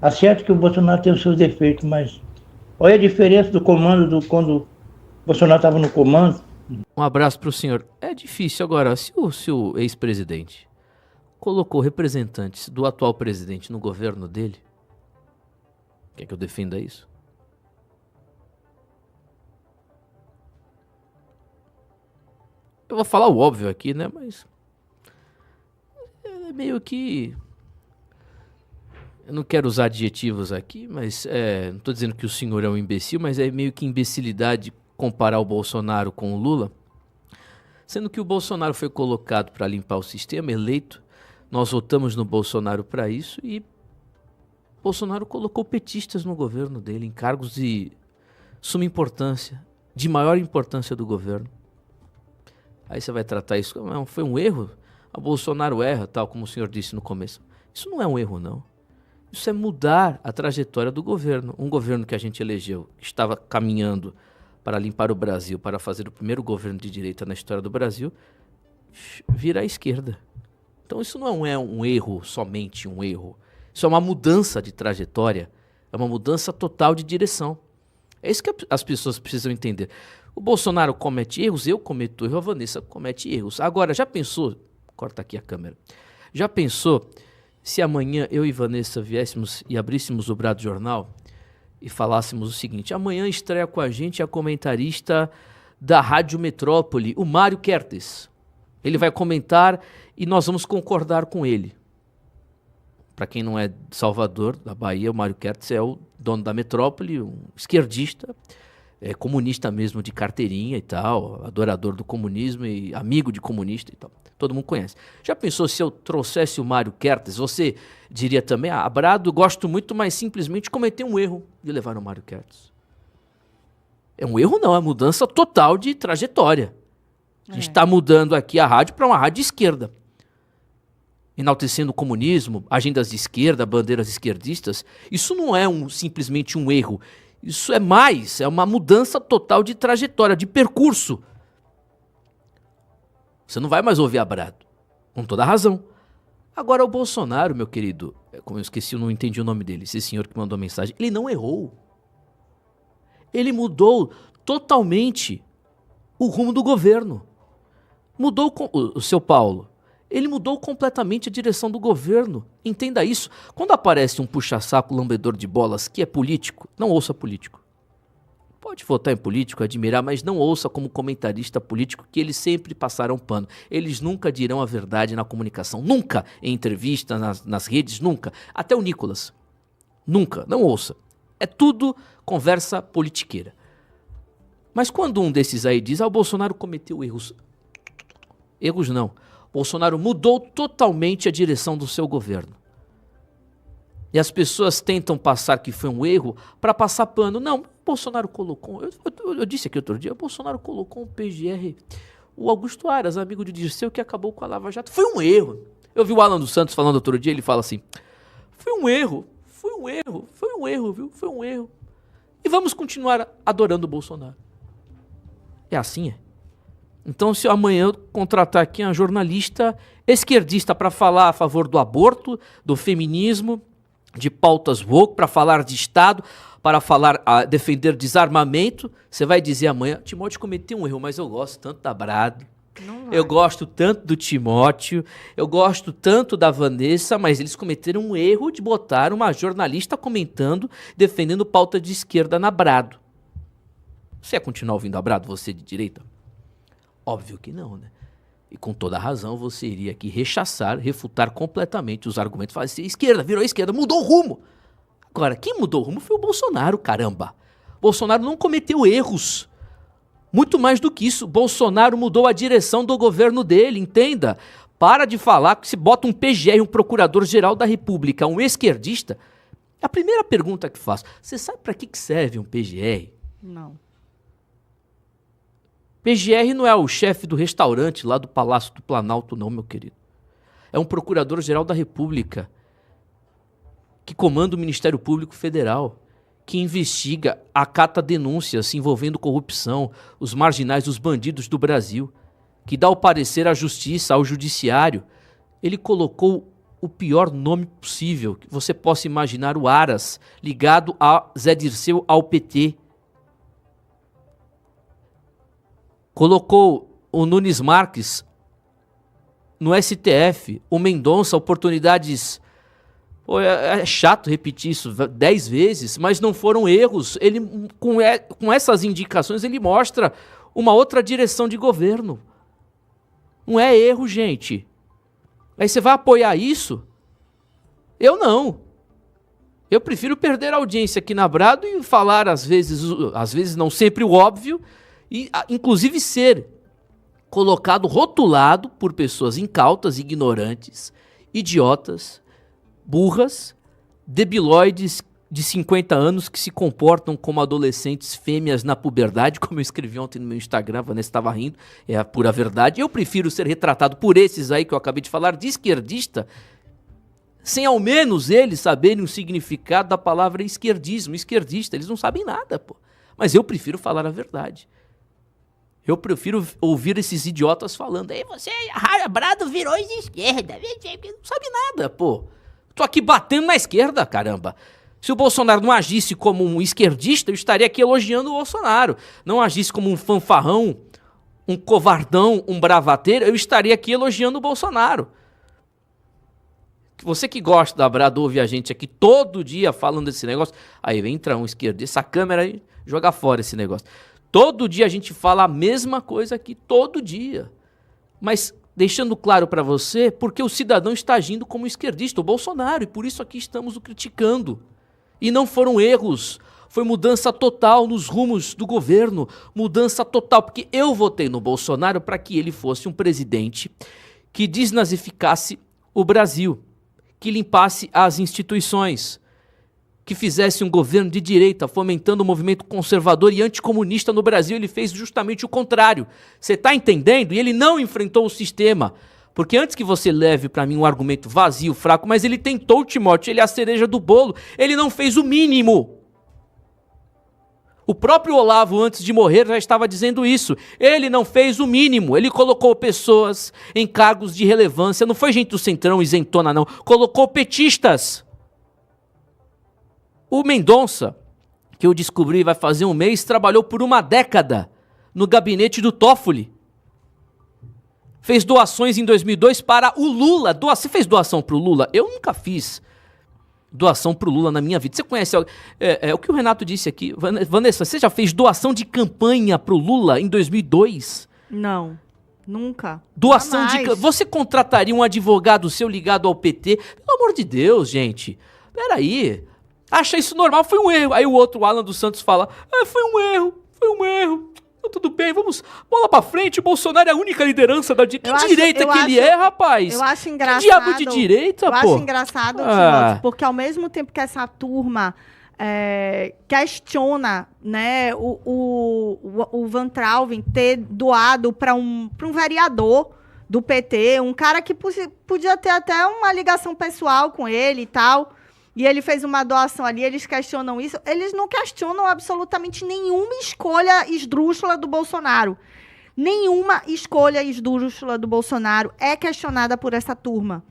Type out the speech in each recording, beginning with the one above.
Tá certo que o Bolsonaro tem os seus defeitos, mas olha a diferença do comando do quando o Bolsonaro estava no comando. Um abraço pro senhor. É difícil agora, se o ex-presidente colocou representantes do atual presidente no governo dele, quer que eu defenda isso? Eu vou falar o óbvio aqui, né? Mas é meio que... Eu não quero usar adjetivos aqui, mas não tô dizendo que o senhor é um imbecil, mas é meio que imbecilidade comparar o Bolsonaro com o Lula, sendo que o Bolsonaro foi colocado para limpar o sistema, eleito, nós votamos no Bolsonaro para isso e Bolsonaro colocou petistas no governo dele, em cargos de suma importância, de maior importância do governo. Aí você vai tratar isso como foi um erro? A Bolsonaro erra, tal como o senhor disse no começo. Isso não é um erro, não. Isso é mudar a trajetória do governo. Um governo que a gente elegeu, que estava caminhando para limpar o Brasil, para fazer o primeiro governo de direita na história do Brasil, vira à esquerda. Então isso não é um erro, somente um erro. Isso é uma mudança de trajetória, é uma mudança total de direção. É isso que as pessoas precisam entender. O Bolsonaro comete erros, eu cometo erro, a Vanessa comete erros. Agora, já pensou, corta aqui a câmera, já pensou se amanhã eu e Vanessa viéssemos e abríssemos o Brado Jornal e falássemos o seguinte: amanhã estreia com a gente a comentarista da Rádio Metrópole, o Mário Kertes. Ele vai comentar e nós vamos concordar com ele. Para quem não é de Salvador, da Bahia, o Mário Kertes é o dono da Metrópole, um esquerdista, comunista mesmo de carteirinha e tal, adorador do comunismo e amigo de comunista e tal. Todo mundo conhece. Já pensou se eu trouxesse o Mário Kertes? Você diria também, Brado, gosto muito, mas simplesmente cometeu um erro de levar o Mário Kertes. É um erro não, é mudança total de trajetória. A gente está mudando aqui a rádio para uma rádio esquerda. Enaltecendo o comunismo, agendas de esquerda, bandeiras esquerdistas. Isso não é simplesmente um erro. Isso é mais, é uma mudança total de trajetória, de percurso. Você não vai mais ouvir a Brado, com toda a razão. Agora o Bolsonaro, meu querido, como eu esqueci, eu não entendi o nome dele, esse senhor que mandou a mensagem, ele não errou. Ele mudou totalmente o rumo do governo. Mudou o seu Paulo. Ele mudou completamente a direção do governo. Entenda isso. Quando aparece um puxa-saco lambedor de bolas que é político, não ouça político. Pode votar em político, admirar, mas não ouça como comentarista político, que eles sempre passarão pano. Eles nunca dirão a verdade na comunicação. Nunca em entrevista, nas redes, nunca. Até o Nicolas. Nunca. Não ouça. É tudo conversa politiqueira. Mas quando um desses aí diz, o Bolsonaro cometeu erros. Erros não. Bolsonaro mudou totalmente a direção do seu governo. E as pessoas tentam passar que foi um erro para passar pano. Não, Bolsonaro colocou... Eu disse aqui outro dia, Bolsonaro colocou um PGR, o Augusto Aras, amigo de Dirceu, que acabou com a Lava Jato. Foi um erro. Eu vi o Alan dos Santos falando outro dia, ele fala assim, foi um erro, viu? Foi um erro. E vamos continuar adorando o Bolsonaro. É assim, é. Então, se amanhã eu contratar aqui uma jornalista esquerdista para falar a favor do aborto, do feminismo, de pautas woke, para falar de Estado, para falar, defender desarmamento, você vai dizer amanhã, Timóteo cometeu um erro, mas eu gosto tanto da Brado, eu gosto tanto do Timóteo, eu gosto tanto da Vanessa, mas eles cometeram um erro de botar uma jornalista comentando, defendendo pauta de esquerda na Brado. Você ia continuar ouvindo a Brado, você de direita? Óbvio que não, né? E com toda a razão você iria aqui rechaçar, refutar completamente os argumentos, falar assim, esquerda, virou esquerda, mudou o rumo. Agora, quem mudou o rumo foi o Bolsonaro, caramba. Bolsonaro não cometeu erros. Muito mais do que isso, Bolsonaro mudou a direção do governo dele, entenda. Para de falar que se bota um PGR, um procurador-geral da República, um esquerdista. A primeira pergunta que faço, você sabe para que serve um PGR? Não. PGR não é o chefe do restaurante lá do Palácio do Planalto, não, meu querido. É um procurador-geral da República que comanda o Ministério Público Federal, que investiga, acata denúncias envolvendo corrupção, os marginais, os bandidos do Brasil, que dá o parecer à justiça, ao judiciário. Ele colocou o pior nome possível que você possa imaginar, o Aras, ligado a Zé Dirceu, ao PT. Colocou o Nunes Marques no STF, o Mendonça, oportunidades... Pô, é chato repetir isso 10 vezes, mas não foram erros. Ele, com essas indicações, ele mostra uma outra direção de governo. Não é erro, gente. Aí você vai apoiar isso? Eu não. Eu prefiro perder a audiência aqui na Brado e falar, às vezes não sempre o óbvio, e inclusive ser colocado, rotulado por pessoas incautas, ignorantes, idiotas, burras, debilóides de 50 anos que se comportam como adolescentes fêmeas na puberdade, como eu escrevi ontem no meu Instagram, a Vanessa estava rindo, é a pura verdade. Eu prefiro ser retratado por esses aí que eu acabei de falar, de esquerdista, sem ao menos eles saberem o significado da palavra esquerdismo, esquerdista. Eles não sabem nada, pô. Mas eu prefiro falar a verdade. Eu prefiro ouvir esses idiotas falando, ei, você, a Brado virou de esquerda, não sabe nada, pô. Tô aqui batendo na esquerda, caramba. Se o Bolsonaro não agisse como um esquerdista, eu estaria aqui elogiando o Bolsonaro. Não agisse como um fanfarrão, um covardão, um bravateiro, eu estaria aqui elogiando o Bolsonaro. Você que gosta da Brado, ouve a gente aqui todo dia falando desse negócio. Aí entra um esquerdista, essa câmera aí, joga fora esse negócio. Todo dia a gente fala a mesma coisa aqui, todo dia. Mas deixando claro para você, porque o cidadão está agindo como esquerdista, o Bolsonaro, e por isso aqui estamos o criticando. E não foram erros, foi mudança total nos rumos do governo, mudança total, porque eu votei no Bolsonaro para que ele fosse um presidente que desnazificasse o Brasil, que limpasse as instituições, que fizesse um governo de direita, fomentando o movimento conservador e anticomunista no Brasil. Ele fez justamente o contrário. Você está entendendo? E ele não enfrentou o sistema. Porque antes que você leve para mim um argumento vazio, fraco, mas ele tentou, Timóteo, ele é a cereja do bolo. Ele não fez o mínimo. O próprio Olavo, antes de morrer, já estava dizendo isso. Ele não fez o mínimo. Ele colocou pessoas em cargos de relevância. Não foi gente do Centrão isentona, não. Colocou petistas. O Mendonça, que eu descobri vai fazer um mês, trabalhou por uma década no gabinete do Toffoli. Fez doações em 2002 para o Lula. Você fez doação para o Lula? Eu nunca fiz doação para o Lula na minha vida. Você conhece o que o Renato disse aqui? Vanessa, você já fez doação de campanha para o Lula em 2002? Não, nunca. Doação Jamais. de... Você contrataria um advogado seu ligado ao PT? Pelo amor de Deus, gente. Peraí. Acha isso normal, foi um erro. Aí o outro, o Alan dos Santos, fala, foi um erro. Tudo bem, vamos, bola pra frente, o Bolsonaro é a única liderança da direita. Que direita que ele é, rapaz? Eu acho engraçado. Que diabo de direita, pô? Eu acho engraçado, Timóteo, porque ao mesmo tempo que essa turma questiona, né, o Van Trauven ter doado para um vereador do PT, um cara que podia ter até uma ligação pessoal com ele e tal, e ele fez uma doação ali, eles questionam isso. Eles não questionam absolutamente nenhuma escolha esdrúxula do Bolsonaro. Nenhuma escolha esdrúxula do Bolsonaro é questionada por essa turma.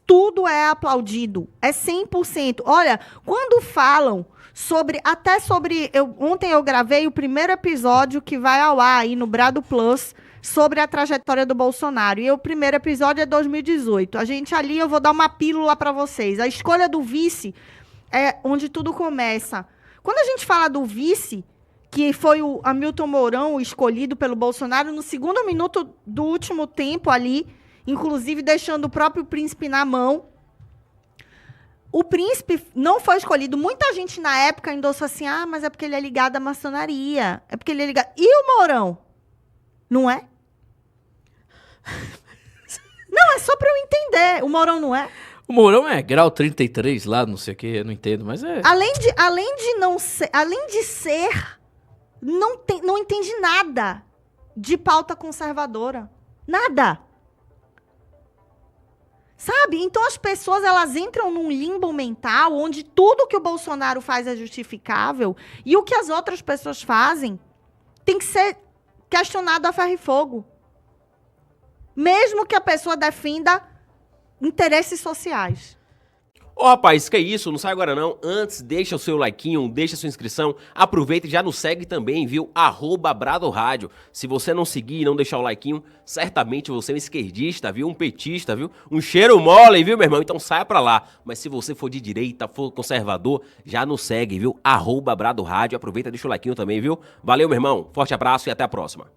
Tudo é aplaudido. É 100%. Olha, quando falam sobre... Ontem eu gravei o primeiro episódio que vai ao ar aí no Brado Plus sobre a trajetória do Bolsonaro. E o primeiro episódio é 2018. A gente ali, eu vou dar uma pílula para vocês. A escolha do vice é onde tudo começa. Quando a gente fala do vice, que foi o Hamilton Mourão escolhido pelo Bolsonaro no segundo minuto do último tempo ali, inclusive deixando o próprio príncipe na mão. O príncipe não foi escolhido. Muita gente na época endossou assim, mas é porque ele é ligado à maçonaria. É porque ele é ligado... E o Mourão? Não é? Não, é só para eu entender. O Mourão não é? O Mourão é grau 33 lá, não sei o que, eu não entendo, mas é... Além de ser, não entende nada de pauta conservadora. Nada. Sabe? Então as pessoas, elas entram num limbo mental onde tudo que o Bolsonaro faz é justificável e o que as outras pessoas fazem tem que ser questionado a ferro e fogo. Mesmo que a pessoa defenda interesses sociais. Ô rapaz, que é isso, não sai agora não. Antes, deixa o seu likeinho, deixa a sua inscrição. Aproveita e já nos segue também, viu? @BradoRádio. Se você não seguir e não deixar o likeinho, certamente você é um esquerdista, viu? Um petista, viu? Um cheiro mole, viu, meu irmão? Então saia pra lá. Mas se você for de direita, for conservador, já nos segue, viu? @BradoRádio. Aproveita e deixa o likeinho também, viu? Valeu, meu irmão. Forte abraço e até a próxima.